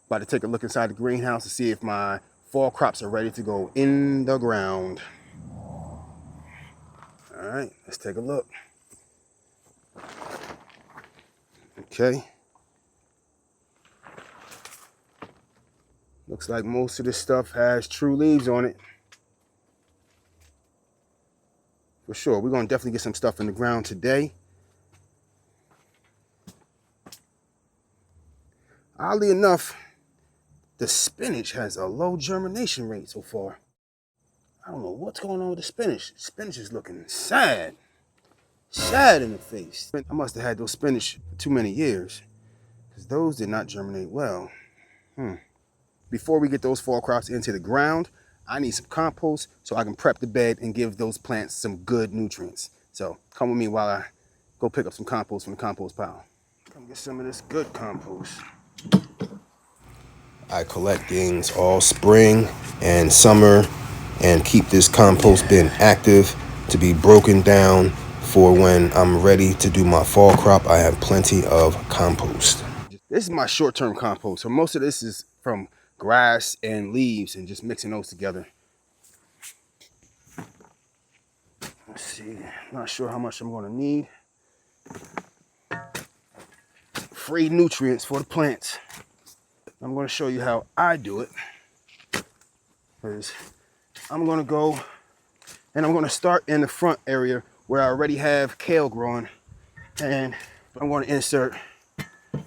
About to take a look inside the greenhouse to see if my fall crops are ready to go in the ground. All right, let's take a look. Okay. Looks like most of this stuff has true leaves on it. For sure, we're gonna definitely get some stuff in the ground today. Oddly enough, the spinach has a low germination rate so far. I don't know what's going on with the spinach. Spinach is looking sad. Sad in the face. I must have had those spinach for too many years, because those did not germinate well. Before we get those fall crops into the ground, I need some compost so I can prep the bed and give those plants some good nutrients. So come with me while I go pick up some compost from the compost pile. Come get some of this good compost. I collect things all spring and summer and keep this compost bin active to be broken down for when I'm ready to do my fall crop. I have plenty of compost. This is my short-term compost. So most of this is from grass and leaves and just mixing those together. Let's see, not sure how much I'm going to need. Free nutrients for the plants. I'm going to show you how I do it. Because I'm going to go and I'm going to start in the front area where I already have kale growing. And I'm going to insert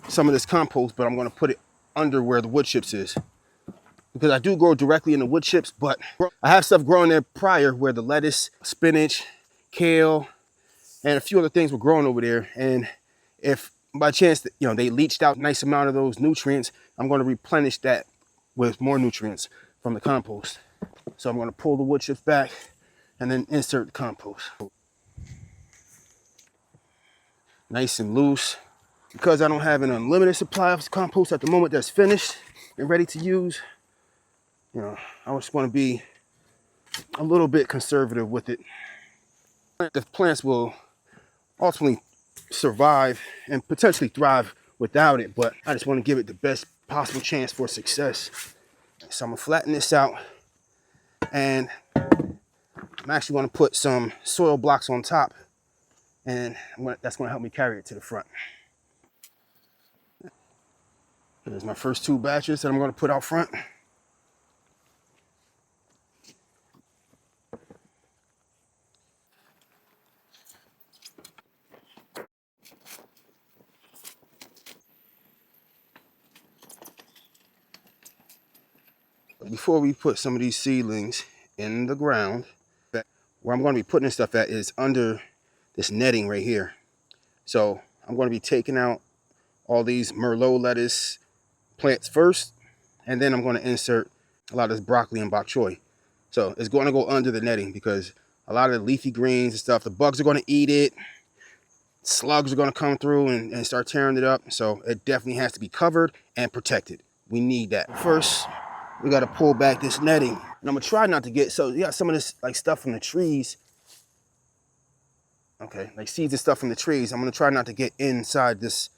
some of this compost, but I'm going to put it under where the wood chips is. Because I do grow directly in the wood chips, but I have stuff growing there prior where the lettuce, spinach, kale, and a few other things were growing over there. And if by chance, they leached out a nice amount of those nutrients, I'm going to replenish that with more nutrients from the compost. So I'm going to pull the wood chips back and then insert the compost. Nice and loose. Because I don't have an unlimited supply of compost at the moment that's finished and ready to use, I just want to be a little bit conservative with it. The plants will ultimately survive and potentially thrive without it, but I just want to give it the best possible chance for success. So I'm gonna flatten this out, and I'm actually going to put some soil blocks on top, and that's going to help me carry it to the front. Here's my first 2 batches that I'm going to put out front. Before we put some of these seedlings in the ground, where I'm going to be putting this stuff at is under this netting right here. So I'm going to be taking out all these Merlot lettuce plants first, and then I'm going to insert a lot of this broccoli and bok choy. So it's going to go under the netting because a lot of the leafy greens and stuff, the bugs are going to eat it. Slugs are going to come through and start tearing it up. So it definitely has to be covered and protected. We need that. First, we got to pull back this netting. And I'm going to try not to get, so you got some of this like stuff from the trees. Okay, like seeds and stuff from the trees. I'm going to try not to get inside this,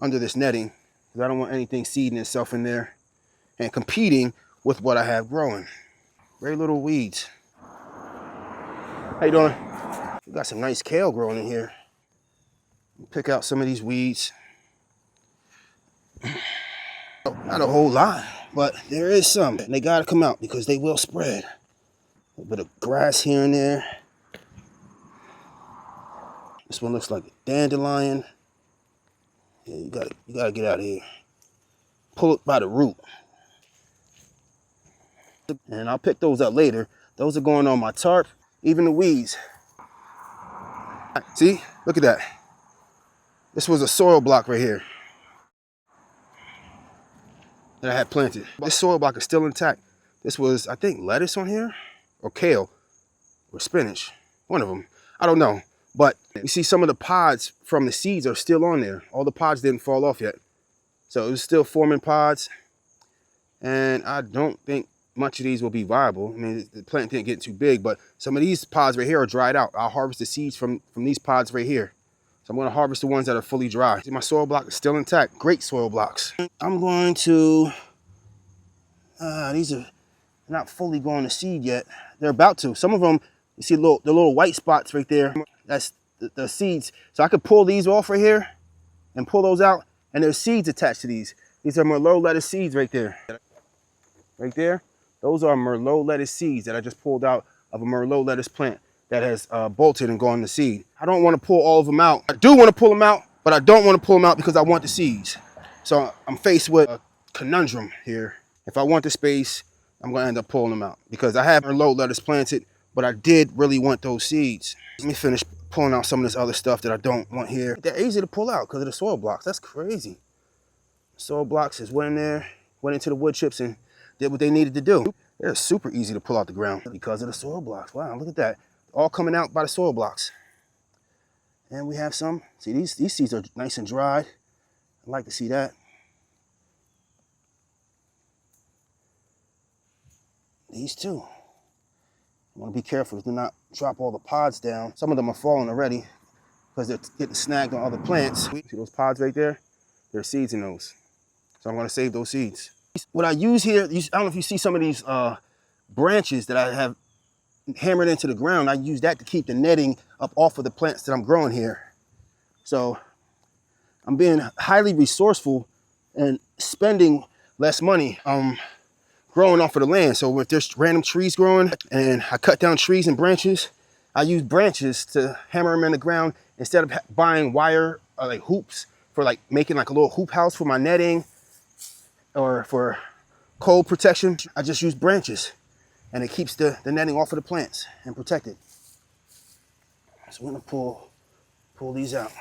under this netting, because I don't want anything seeding itself in there and competing with what I have growing. Very little weeds. How you doing? We got some nice kale growing in here. Pick out some of these weeds. Not a whole lot, but there is some. And they gotta come out because they will spread. A little bit of grass here and there. This one looks like a dandelion. Yeah, you gotta get out of here. Pull it by the root. And I'll pick those up later. Those are going on my tarp, even the weeds. See, look at that. This was a soil block right here that I had planted. This soil block is still intact. This was, I think, lettuce on here, or kale, or spinach. One of them. I don't know. But you see some of the pods from the seeds are still on there. All the pods didn't fall off yet. So it was still forming pods. And I don't think much of these will be viable. I mean, the plant didn't get too big, but some of these pods right here are dried out. I'll harvest the seeds from these pods right here. So I'm going to harvest the ones that are fully dry. See, my soil block is still intact. Great soil blocks. I'm going to These are not fully going to seed yet. They're about to. Some of them, you see the little white spots right there. That's the seeds. So I could pull these off right here and pull those out, and there's seeds attached to these. These are Merlot lettuce seeds right there. Right there. Those are Merlot lettuce seeds that I just pulled out of a Merlot lettuce plant that has bolted and gone to seed. I don't want to pull all of them out. I do want to pull them out, but I don't want to pull them out because I want the seeds. So I'm faced with a conundrum here. If I want the space, I'm going to end up pulling them out because I have Merlot lettuce planted, but I did really want those seeds. Let me finish pulling out some of this other stuff that I don't want here. They're easy to pull out because of the soil blocks. That's crazy. Soil blocks just went in there, went into the wood chips and did what they needed to do. They're super easy to pull out the ground because of the soil blocks. Wow, look at that. All coming out by the soil blocks. And we have some. See, these seeds are nice and dried. I like to see that. These too. I want to be careful to not drop all the pods down. Some of them are falling already because they're getting snagged on other plants. See those pods right there? There are seeds in those. So I'm going to save those seeds. What I use here, I don't know if you see some of these branches that I have hammered into the ground. I use that to keep the netting up off of the plants that I'm growing here. So I'm being highly resourceful and spending less money growing off of the land. So if there's random trees growing and I cut down trees and branches, I use branches to hammer them in the ground instead of buying wire like hoops for like making like a little hoop house for my netting or for cold protection. I just use branches and it keeps the netting off of the plants and protected. So we're gonna pull these out.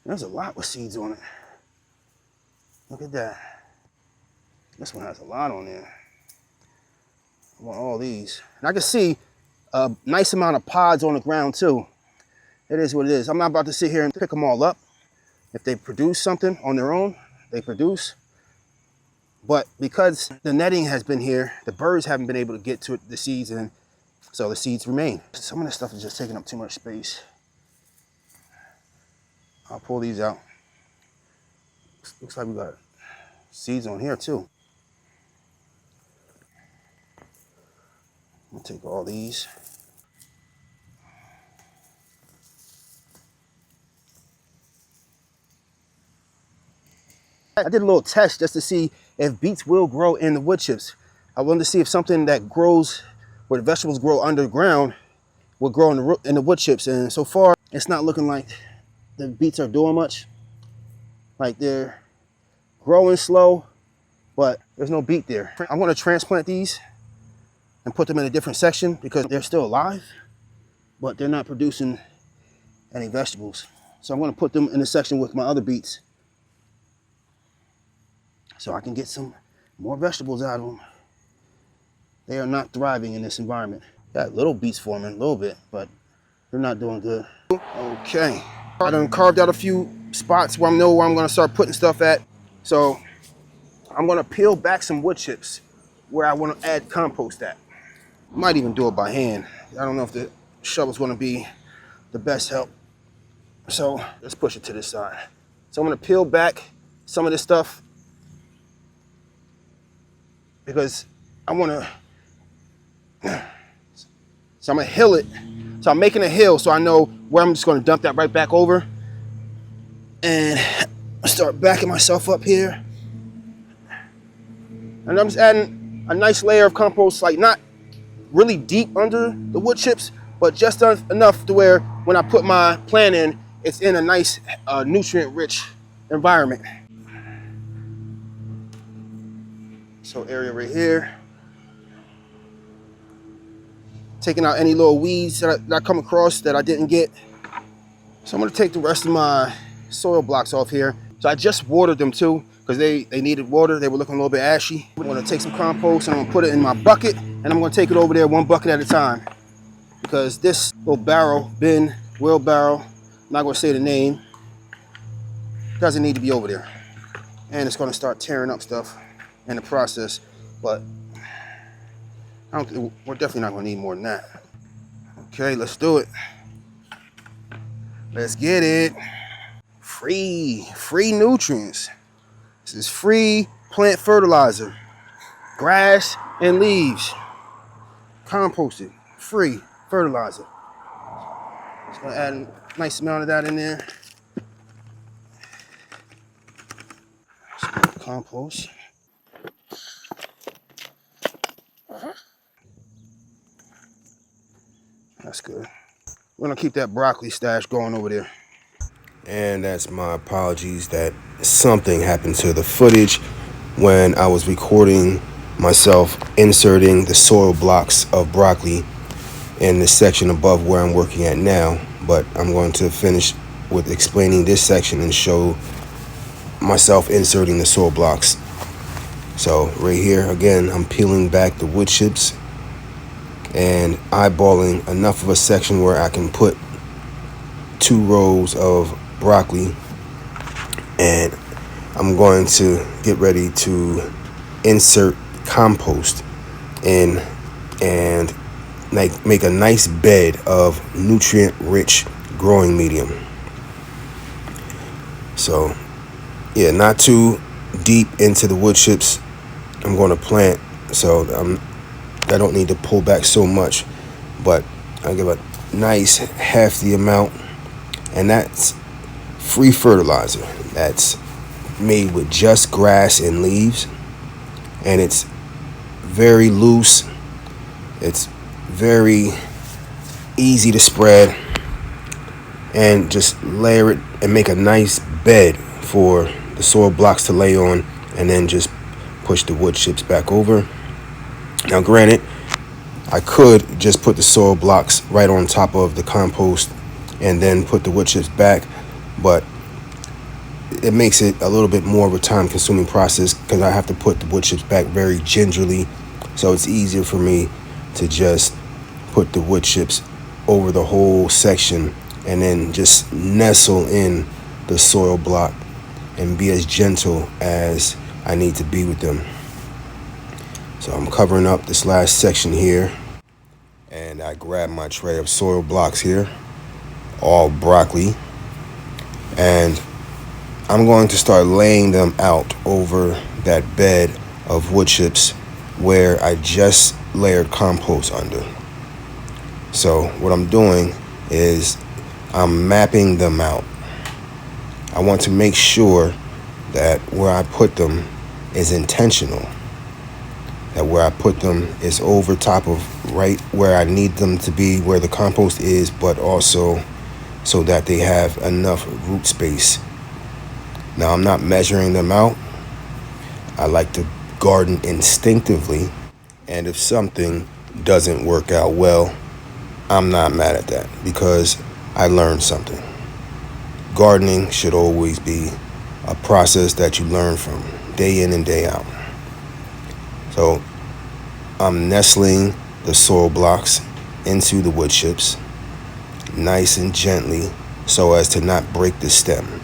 There's a lot with seeds on it. Look at that. This one has a lot on there. I want all these. And I can see a nice amount of pods on the ground too. It is what it is. I'm not about to sit here and pick them all up. If they produce something on their own, they produce. But because the netting has been here, the birds haven't been able to get to the seeds, and so the seeds remain. Some of this stuff is just taking up too much space. I'll pull these out. Looks like we got seeds on here too. I'll take all these. I did a little test just to see if beets will grow in the wood chips. I wanted to see if something that grows where the vegetables grow underground will grow in the wood chips. And so far, it's not looking like the beets are doing much. Like they're growing slow, but there's no beet there. I'm going to transplant these and put them in a different section because they're still alive, but they're not producing any vegetables. So I'm going to put them in a section with my other beets so I can get some more vegetables out of them. They are not thriving in this environment. Got little beets forming a little bit, but they're not doing good. Okay, I done carved out a few spots where I know where I'm going to start putting stuff at. So I'm going to peel back some wood chips where I want to add compost at. Might even do it by hand. I don't know if the shovel's going to be the best help. So let's push it to this side. So I'm going to peel back some of this stuff because I want to, so I'm going to hill it. So I'm making a hill so I know where I'm just going to dump that right back over and start backing myself up here. And I'm just adding a nice layer of compost, like not really deep under the wood chips, but just enough to where when I put my plant in, it's in a nice nutrient-rich environment. So area right here. Taking out any little weeds that I come across that I didn't get. So I'm gonna take the rest of my soil blocks off here. So I just watered them too, because they needed water. They were looking a little bit ashy. I'm gonna take some compost and I'm gonna put it in my bucket, and I'm gonna take it over there one bucket at a time. Because this little barrel, bin, wheelbarrow, I'm not gonna say the name, doesn't need to be over there. And it's gonna start tearing up stuff in the process, but we're definitely not gonna need more than that. Okay, let's do it. Let's get it. Free nutrients. This is free plant fertilizer. Grass and leaves. Composted. Free fertilizer. Just gonna add a nice amount of that in there. Compost. That's good. We're gonna keep that broccoli stash going over there. And that's my apologies that something happened to the footage when I was recording myself inserting the soil blocks of broccoli in the section above where I'm working at now. But I'm going to finish with explaining this section and show myself inserting the soil blocks. So right here, again, I'm peeling back the wood chips and eyeballing enough of a section where I can put 2 rows of broccoli, and I'm going to get ready to insert compost in and make a nice bed of nutrient-rich growing medium. So yeah, not too deep into the wood chips I'm going to plant, so I don't need to pull back so much, but I'll give a nice hefty amount, and that's free fertilizer. That's made with just grass and leaves, and it's very loose. It's very easy to spread, and just layer it and make a nice bed for the soil blocks to lay on, and then just push the wood chips back over. Now granted, I could just put the soil blocks right on top of the compost and then put the wood chips back, but it makes it a little bit more of a time consuming process because I have to put the wood chips back very gingerly. So it's easier for me to just put the wood chips over the whole section and then just nestle in the soil block and be as gentle as I need to be with them. So I'm covering up this last section here, and I grab my tray of soil blocks here, all broccoli, and I'm going to start laying them out over that bed of wood chips where I just layered compost under. So what I'm doing is I'm mapping them out. I want to make sure that where I put them is intentional, that where I put them is over top of right where I need them to be, where the compost is, but also so that they have enough root space. Now, I'm not measuring them out. I like to garden instinctively, and if something doesn't work out well, I'm not mad at that because I learned something. Gardening should always be a process that you learn from day in and day out. So I'm nestling the soil blocks into the wood chips nice and gently so as to not break the stem.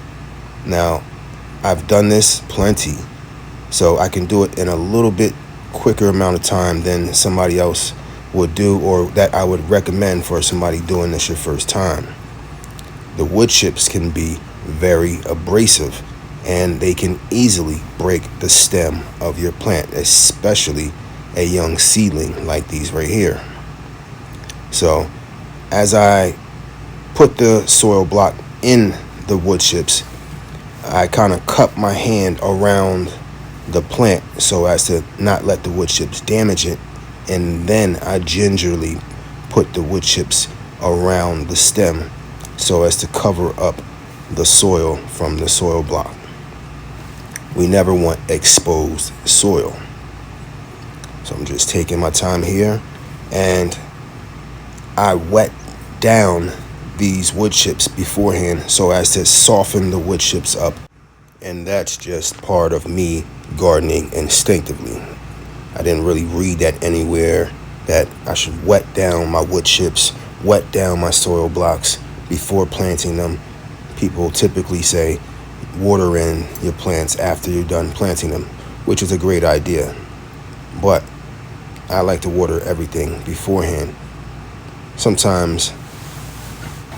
Now, I've done this plenty, so I can do it in a little bit quicker amount of time than somebody else would do, or that I would recommend for somebody doing this your first time. The wood chips can be very abrasive, and they can easily break the stem of your plant, especially a young seedling like these right here. So as I put the soil block in the wood chips, I kind of cup my hand around the plant so as to not let the wood chips damage it, and then I gingerly put the wood chips around the stem so as to cover up the soil from the soil block. We never want exposed soil. So I'm just taking my time here, and I wet down these wood chips beforehand so as to soften the wood chips up. And that's just part of me gardening instinctively. I didn't really read that anywhere that I should wet down my wood chips, wet down my soil blocks before planting them. People typically say water in your plants after you're done planting them, which is a great idea. But I like to water everything beforehand. Sometimes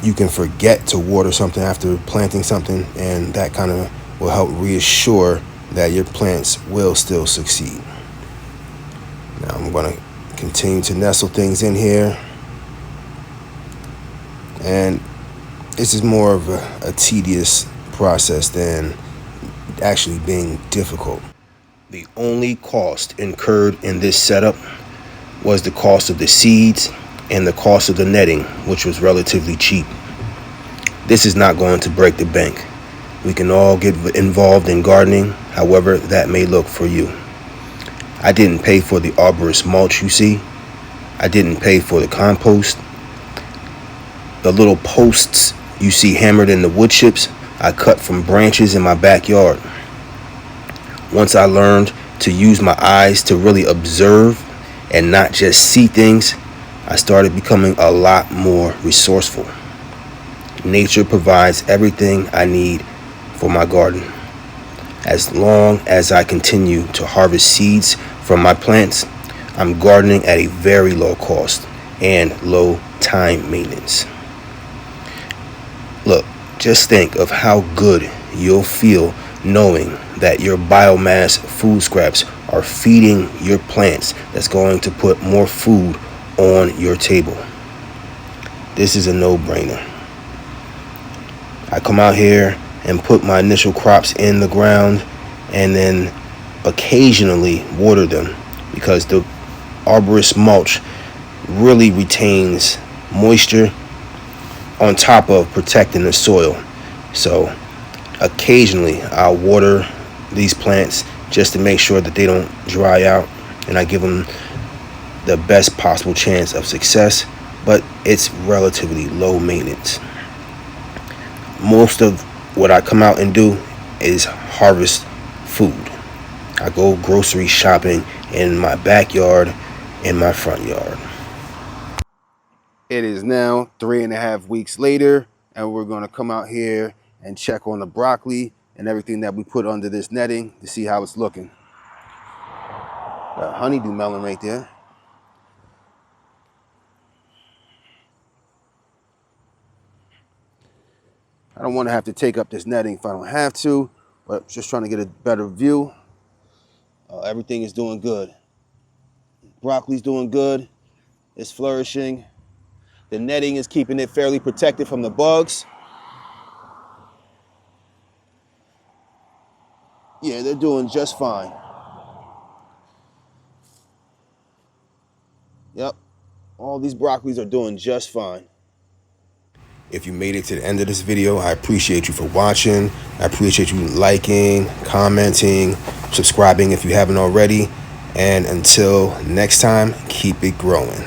you can forget to water something after planting something, and that kind of will help reassure that your plants will still succeed. Now I'm going to continue to nestle things in here, and this is more of a tedious process than actually being difficult. The only cost incurred in this setup was the cost of the seeds and the cost of the netting, which was relatively cheap. This is not going to break the bank. We can all get involved in gardening, however that may look for you. I didn't pay for the arborist mulch you see. I didn't pay for the compost. The little posts you see hammered in the wood chips, I cut from branches in my backyard. Once I learned to use my eyes to really observe and not just see things, I started becoming a lot more resourceful. Nature provides everything I need for my garden. As long as I continue to harvest seeds from my plants, I'm gardening at a very low cost and low time maintenance. Look, just think of how good you'll feel knowing that your biomass food scraps are feeding your plants that's going to put more food on your table. This is a no-brainer. I come out here and put my initial crops in the ground and then occasionally water them because the arborist mulch really retains moisture on top of protecting the soil. So occasionally I'll water these plants just to make sure that they don't dry out, and I give them the best possible chance of success, but it's relatively low maintenance. Most of what I come out and do is harvest food. I go grocery shopping in my backyard, in my front yard. It is now 3.5 weeks later, and we're going to come out here and check on the broccoli and everything that we put under this netting to see how it's looking. Got honeydew melon right there. I don't want to have to take up this netting if I don't have to, but just trying to get a better view. Everything is doing good. Broccoli's doing good. It's flourishing. The netting is keeping it fairly protected from the bugs. Yeah, they're doing just fine. Yep, all these broccolis are doing just fine. If you made it to the end of this video, I appreciate you for watching. I appreciate you liking, commenting, subscribing if you haven't already. And until next time, keep it growing.